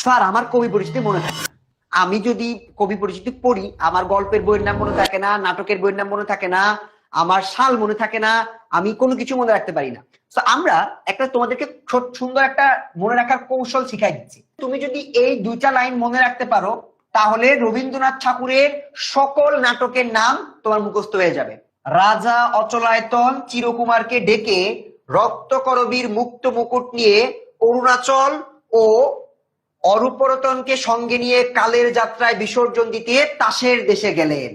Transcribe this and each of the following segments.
Sir আমার কবি পরিচিতি মনে থাকে না। আমি যদি কবি পরিচিতি পড়ি, আমার গল্পের বইয়ের নাম মনে থাকে না, নাটকের বইয়ের নাম মনে থাকে না, আমার সাল মনে থাকে না, আমি কোনো কিছু মনে রাখতে পারি না। তো আমরা একটা তোমাদেরকে সুন্দর একটা মনে রাখার কৌশল শিখাই দিচ্ছি। তুমি যদি এই দুইটা লাইন মনে রাখতে পারো, তাহলে রবীন্দ্রনাথ ঠাকুরের সকল নাটকের নাম তোমার মুখস্থ হয়ে যাবে। রাজা অচলায়তন চিরকুমারকে ডেকে রক্তকরবীর মুক্ত মুকুট নিয়ে অরুণাচল ও অরূপরতনকে সঙ্গে নিয়ে কালের যাত্রায় বিসর্জন দিতে তাসের দেশে গেলেন।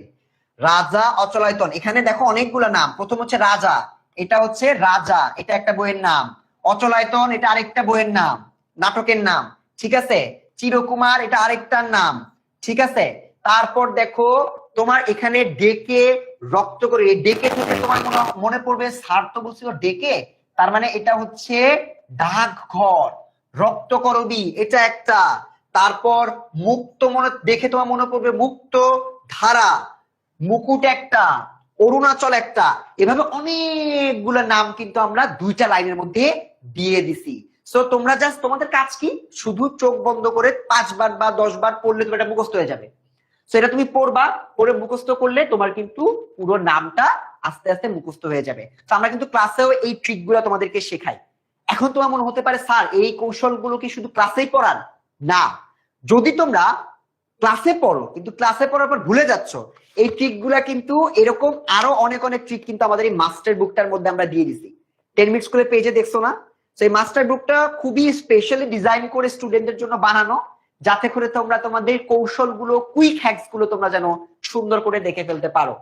রাজা অচলায়তন, এখানে দেখো অনেকগুলো নাম। প্রথম হচ্ছে রাজা, এটা হচ্ছে রাজা, এটা একটা বইয়ের নাম। অচলায়তন এটা আরেকটা বইয়ের নাম, নাটকের নাম, ঠিক আছে। চিরকুমার এটা আরেকটার নাম, ঠিক আছে। তারপর দেখো তোমার এখানে ডেকে রক্ত করে, ডেকে থেকে তোমার মনে পড়বে স্যার তো বলছিল ডেকে, তার মানে এটা হচ্ছে ডাকঘর। রক্তকরবী এটা একটা। তারপর মুক্ত মনে দেখে তোমার মনে পড়বে মুক্ত ধারা, মুকুট একটা, অরুণাচল একটা। এভাবে অনেকগুলো নাম কিন্তু আমরা দুইটা লাইনের মধ্যে দিয়ে দিছি। সো তোমরা জাস্ট, তোমাদের কাজ কি, শুধু চোখ বন্ধ করে 5 বার বা 10 বার পড়লে তোমার এটা মুখস্থ হয়ে যাবে। সো এটা তুমি পড়বা, পড়ে মুখস্থ করলে তোমার কিন্তু পুরো নামটা আস্তে আস্তে মুখস্থ হয়ে যাবে। তো আমরা কিন্তু ক্লাসেও এই ট্রিক গুলো তোমাদেরকে শেখাই। এখন তোমার মনে হতে পারে স্যার এই কৌশলগুলো কি শুধু ক্লাসেই পড়ান? না, যদি তোমরা ক্লাসে পড়ো কিন্তু ক্লাসে পড়ার পর ভুলে যাচ্ছ, এই ট্রিক গুলা কিন্তু এরকম আরো অনেক অনেক ট্রিক কিন্তু আমাদের এই মাস্টার বুকটার মধ্যে আমরা দিয়ে দিছি। 10 মিনিট স্কুলের পেজে দেখছো না? তো এই মাস্টার বুকটা খুবই স্পেশালি ডিজাইন করে স্টুডেন্টদের জন্য বানানো, যাতে করে তোমরা তোমাদের কৌশলগুলো, কুইক হ্যাকস গুলো তোমরা যেন সুন্দর করে দেখে ফেলতে পারো।